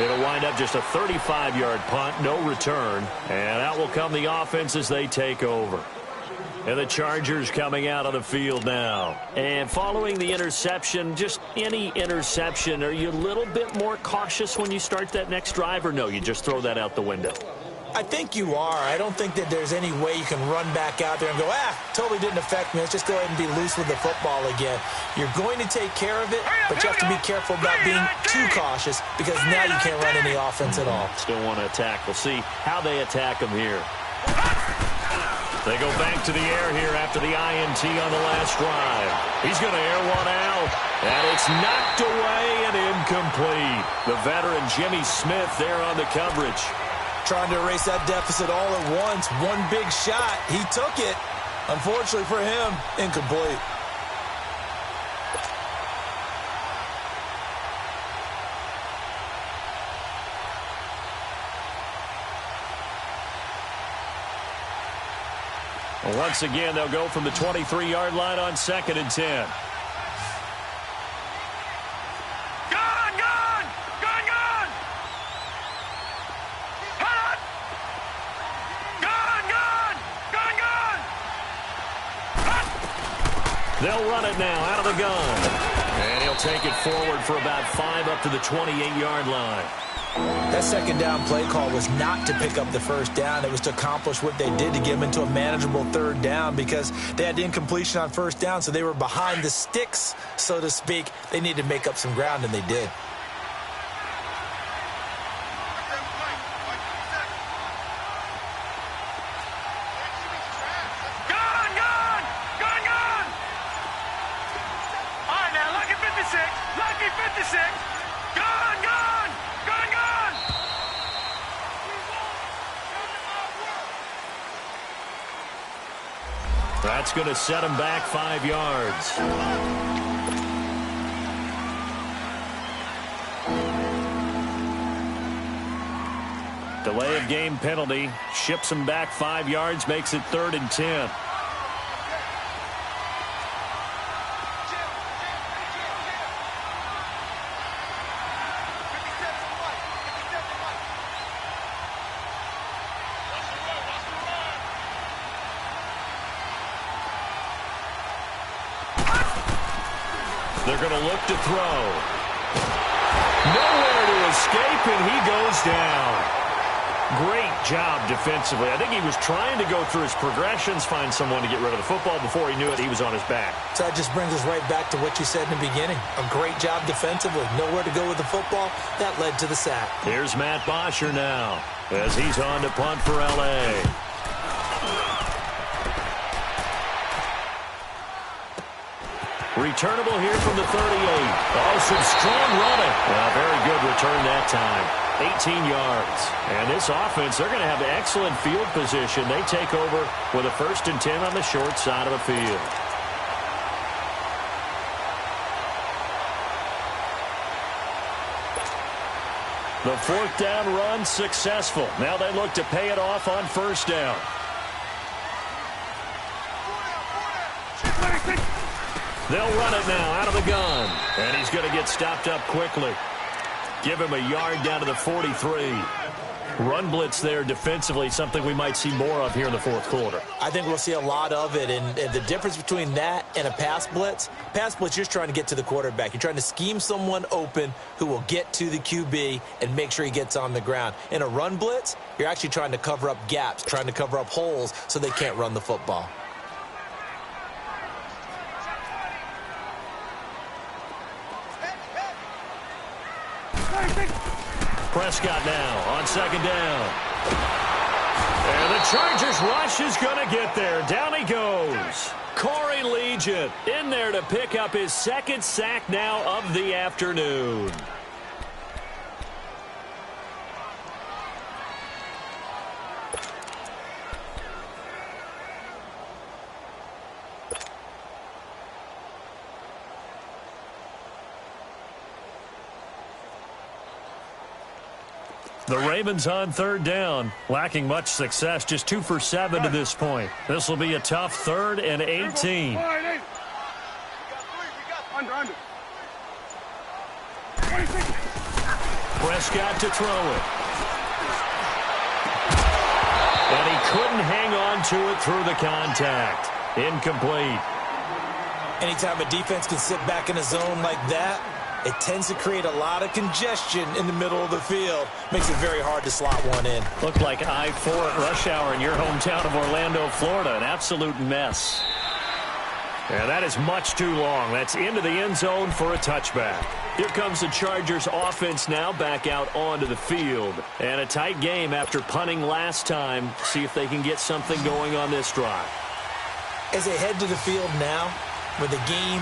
It'll wind up just a 35-yard punt, no return. And out will come the offense as they take over. And the Chargers coming out on the field now. And following the interception, just any interception, are you a little bit more cautious when you start that next drive, or no, you just throw that out the window? I think you are. I don't think that there's any way you can run back out there and go, totally didn't affect me. Let's just go ahead and be loose with the football again. You're going to take care of it, but you have to be careful about being too cautious because now you can't run any offense at all. Still want to attack. We'll see how they attack them here. They go back to the air here after the INT on the last drive. He's going to air one out, and it's knocked away and incomplete. The veteran Jimmy Smith there on the coverage. Trying to erase that deficit all at once. One big shot. He took it. Unfortunately for him, incomplete. Well, once again, they'll go from the 23-yard line on 2nd and 10. They'll run it now out of the gun. And he'll take it forward for about 5 up to the 28-yard line. That second down play call was not to pick up the first down. It was to accomplish what they did to get them into a manageable third down because they had incompletion on first down, so they were behind the sticks, so to speak. They needed to make up some ground, and they did. That's going to set him back 5 yards. Delay of game penalty. Ships him back 5 yards, makes it 3rd and 10. They're going to look to throw. Nowhere to escape, and he goes down. Great job defensively. I think he was trying to go through his progressions, find someone to get rid of the football. Before he knew it, he was on his back. So that just brings us right back to what you said in the beginning. A great job defensively. Nowhere to go with the football. That led to the sack. Here's Matt Bosher now as he's on to punt for L.A. Returnable here from the 38. Oh, some strong running. Very good return that time. 18 yards. And this offense, they're going to have excellent field position. They take over with a 1st and 10 on the short side of the field. The 4th down run successful. Now they look to pay it off on 1st down. They'll run it now out of the gun. And he's going to get stopped up quickly. Give him a yard down to the 43. Run blitz there defensively, something we might see more of here in the 4th quarter. I think we'll see a lot of it. And the difference between that and a pass blitz, you're just trying to get to the quarterback. You're trying to scheme someone open who will get to the QB and make sure he gets on the ground. In a run blitz, you're actually trying to cover up gaps, trying to cover up holes so they can't run the football. Prescott now on 2nd down. And the Chargers rush is going to get there. Down he goes. Corey Legion in there to pick up his 2nd sack now of the afternoon. The Ravens on 3rd down, lacking much success, just 2 for 7 to this point. This will be a tough 3rd and 18. Prescott to throw it. And he couldn't hang on to it through the contact. Incomplete. Anytime a defense can sit back in a zone like that, it tends to create a lot of congestion in the middle of the field. Makes it very hard to slot one in. Looked like I-4 at rush hour in your hometown of Orlando, Florida. An absolute mess. Yeah, that is much too long. That's into the end zone for a touchback. Here comes the Chargers offense now back out onto the field. And a tight game after punting last time. See if they can get something going on this drive. As they head to the field now, with the game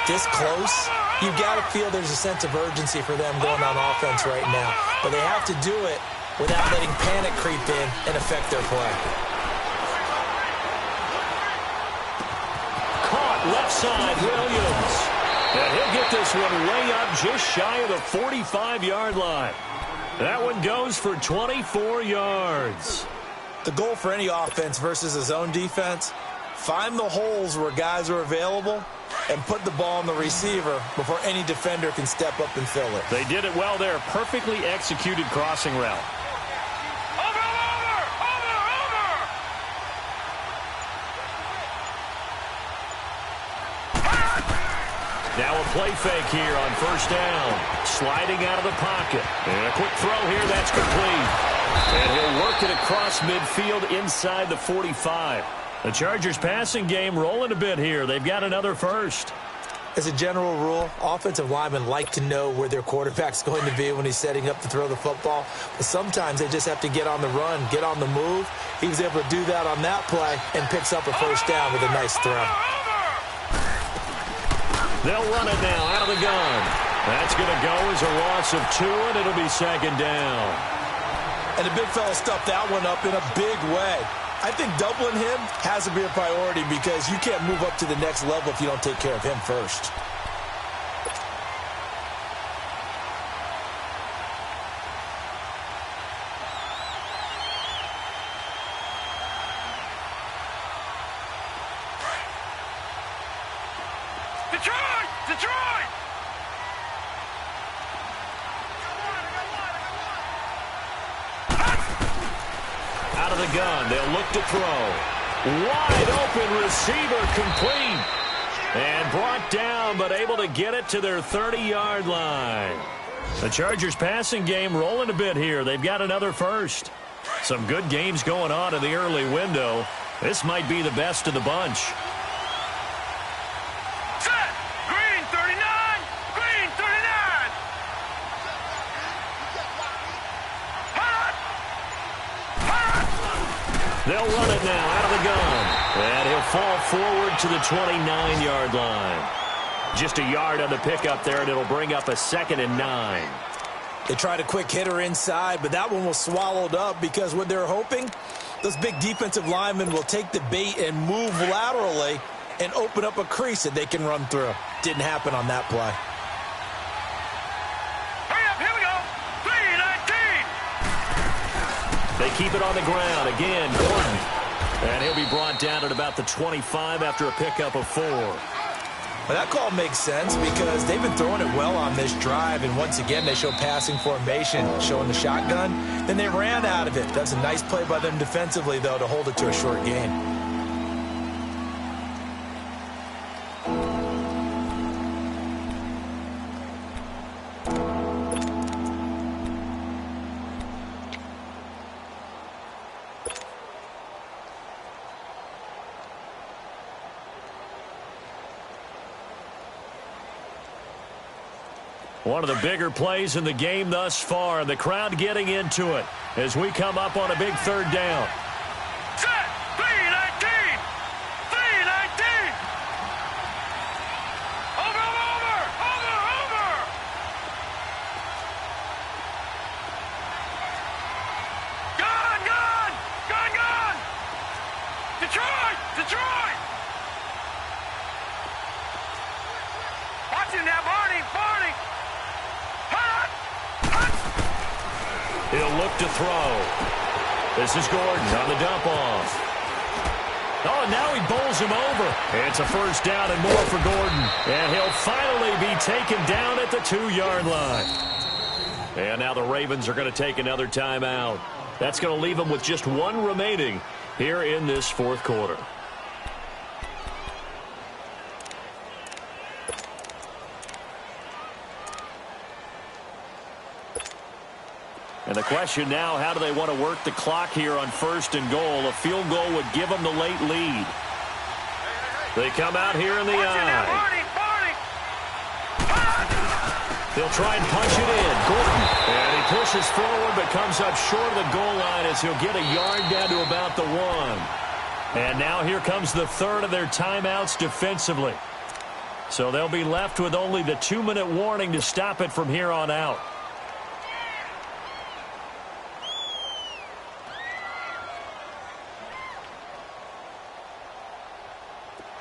this close, you've got to feel there's a sense of urgency for them going on offense right now. But they have to do it without letting panic creep in and affect their play. Caught left side, Williams. And he'll get this one way up just shy of the 45-yard line. That one goes for 24 yards. The goal for any offense versus a zone defense, find the holes where guys are available and put the ball on the receiver before any defender can step up and fill it. They did it well there. Perfectly executed crossing route. Now a play fake here on first down. Sliding out of the pocket. And a quick throw here. That's complete. And he'll work it across midfield inside the 45. The Chargers passing game rolling a bit here. They've got another first. As a general rule, offensive linemen like to know where their quarterback's going to be when he's setting up to throw the football. But sometimes they just have to get on the run, get on the move. He was able to do that on that play and picks up a first down with a nice throw. They'll run it now out of the gun. That's going to go as a loss of 2, and it'll be second down. And the big fella stuffed that one up in a big way. I think doubling him has to be a priority because you can't move up to the next level if you don't take care of him first. Detroit! Detroit! Out of the gun, they'll look to throw. Wide open receiver, complete. And brought down, but able to get it to their 30-yard line. The Chargers passing game rolling a bit here. They've got another first. Some good games going on in the early window. This might be the best of the bunch. Set! Green 39! Green 39! Hot! Hot! They'll run it now out of the gun. And he'll fall forward to the 29-yard line. Just a yard on the pickup there, and it'll bring up a 2nd and 9. They tried a quick hitter inside, but that one was swallowed up because what they're hoping, those big defensive linemen will take the bait and move laterally and open up a crease that they can run through. Didn't happen on that play. Hurry up, here we go! 3-19! They keep it on the ground. Again, Gordon. And he'll be brought down at about the 25 after a pickup of 4. Well, that call makes sense because they've been throwing it well on this drive, and once again they show passing formation, showing the shotgun. Then they ran out of it. That's a nice play by them defensively, though, to hold it to a short gain. One of the bigger plays in the game thus far. The crowd getting into it as we come up on a big third down. Set! 3-19! 3-19! Over! Gone! Detroit! Watch him now, Barney! He'll look to throw. This is Gordon on the dump off. Oh, now he bowls him over. It's a first down and more for Gordon. And he'll finally be taken down at the 2-yard line. And now the Ravens are going to take another timeout. That's going to leave them with just one remaining here in this fourth quarter. And the question now, how do they want to work the clock here on 1st and goal? A field goal would give them the late lead. They come out here in the eye. They'll try and punch it in. Gordon. And he pushes forward but comes up short of the goal line as he'll get a yard down to about the 1. And now here comes the third of their timeouts defensively. So they'll be left with only the 2-minute warning to stop it from here on out.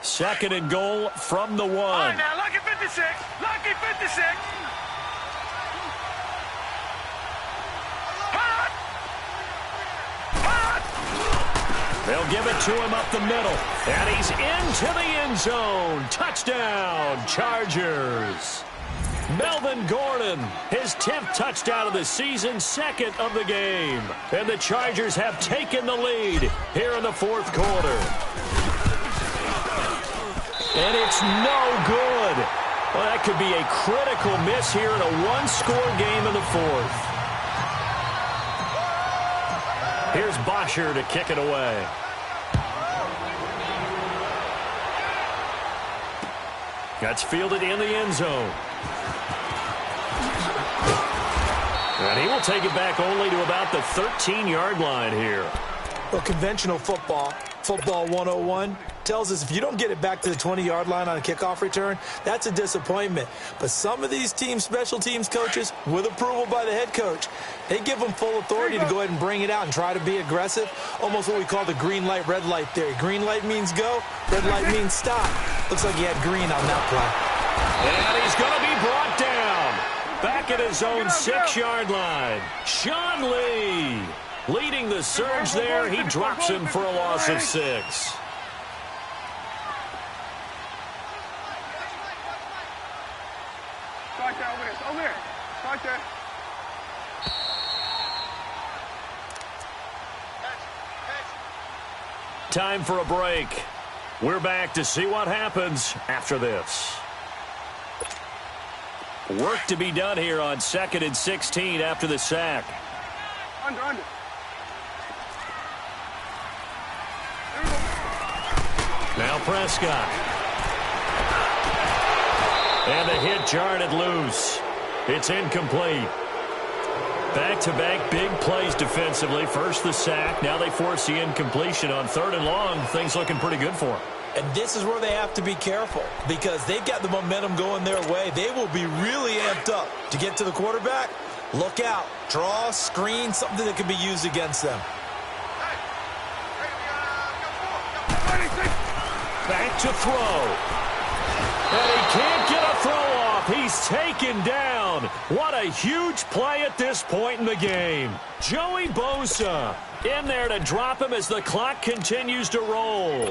Second and goal from the 1. All right, now, lucky 56. Lucky 56. They'll give it to him up the middle. And he's into the end zone. Touchdown, Chargers. Melvin Gordon, his 10th touchdown of the season, second of the game. And the Chargers have taken the lead here in the fourth quarter. And it's no good. Well, that could be a critical miss here in a one-score game in the fourth. Here's Bosher to kick it away. That's fielded in the end zone. And he will take it back only to about the 13-yard line here. Well, conventional football 101, tells us if you don't get it back to the 20-yard line on a kickoff return, that's a disappointment. But some of these teams, special teams coaches, with approval by the head coach, they give them full authority to go ahead and bring it out and try to be aggressive, almost what we call the green light, red light theory. Green light means go, red light means stop. Looks like he had green on that play. And he's going to be brought down. Back at his own 6-yard line. Sean Lee leading the surge there. He drops him for a loss of 6. Over there. Right there. Time for a break. We're back to see what happens after this. Work to be done here on 2nd and 16 after the sack. Under. Now Prescott. And the hit jarred it loose. It's incomplete. Back-to-back big plays defensively. First the sack. Now they force the incompletion on 3rd and long. Things looking pretty good for them. And this is where they have to be careful because they've got the momentum going their way. They will be really amped up to get to the quarterback. Look out. Draw, screen, something that can be used against them. Back to throw. And he can't get a throw off. He's taken down. What a huge play at this point in the game. Joey Bosa in there to drop him as the clock continues to roll.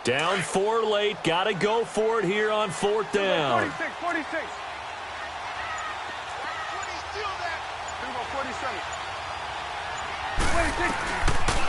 Down 4 late. Got to go for it here on 4th down. 46.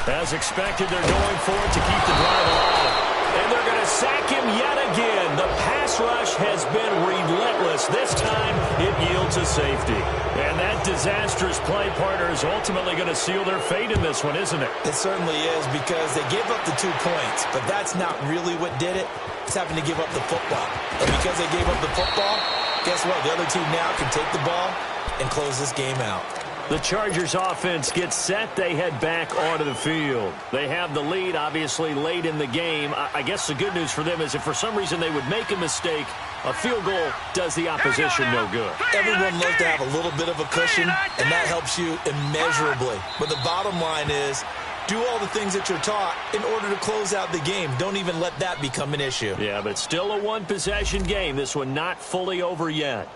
As expected, they're going for it to keep the drive alive. And they're going to sack him yet again. The pass rush has been relentless. This time, it yields a safety. And that disastrous play, partner, is ultimately going to seal their fate in this one, isn't it? It certainly is because they gave up the 2 points, but that's not really what did it. It's having to give up the football. And because they gave up the football, guess what? The other team now can take the ball and close this game out. The Chargers offense gets set. They head back onto the field. They have the lead, obviously, late in the game. I guess the good news for them is if for some reason they would make a mistake, a field goal does the opposition no good. Everyone loves to have a little bit of a cushion, and that helps you immeasurably. But the bottom line is, do all the things that you're taught in order to close out the game. Don't even let that become an issue. Yeah, but it's still a one-possession game. This one not fully over yet.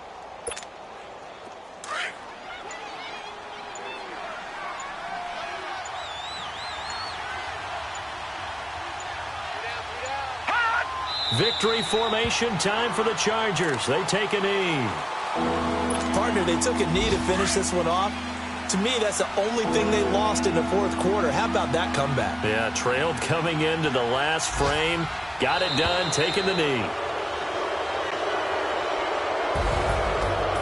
Victory formation time for the Chargers. They take a knee. Partner, they took a knee to finish this one off. To me, that's the only thing they lost in the fourth quarter. How about that comeback? Yeah, trailed coming into the last frame. Got it done, taking the knee.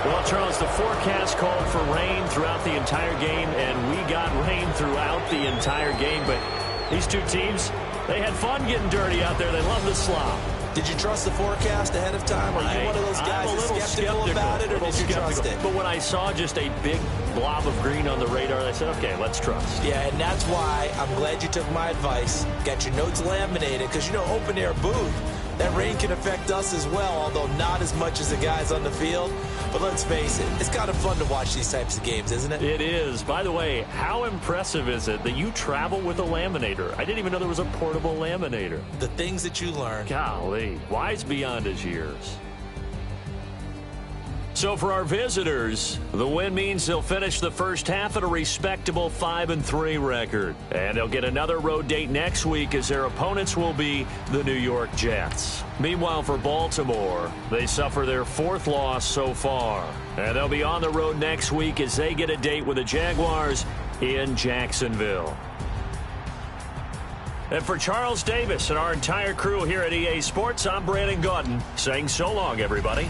Well, Charles, the forecast called for rain throughout the entire game, and we got rain throughout the entire game. But these two teams, they had fun getting dirty out there. They love the slop. Did you trust the forecast ahead of time? Are you one of those guys that's skeptical about it, or did you trust it? But when I saw just a big blob of green on the radar, I said, okay, let's trust. Yeah, and that's why I'm glad you took my advice. Got your notes laminated, because, you know, open-air booth, that rain can affect us as well, although not as much as the guys on the field. But let's face it, it's kind of fun to watch these types of games, isn't it? It is. By the way, how impressive is it that you travel with a laminator? I didn't even know there was a portable laminator. The things that you learn. Golly, wise beyond his years. So for our visitors, the win means they'll finish the first half at a respectable 5-3 record. And they'll get another road date next week as their opponents will be the New York Jets. Meanwhile, for Baltimore, they suffer their fourth loss so far. And they'll be on the road next week as they get a date with the Jaguars in Jacksonville. And for Charles Davis and our entire crew here at EA Sports, I'm Brandon Gaudin saying so long, everybody.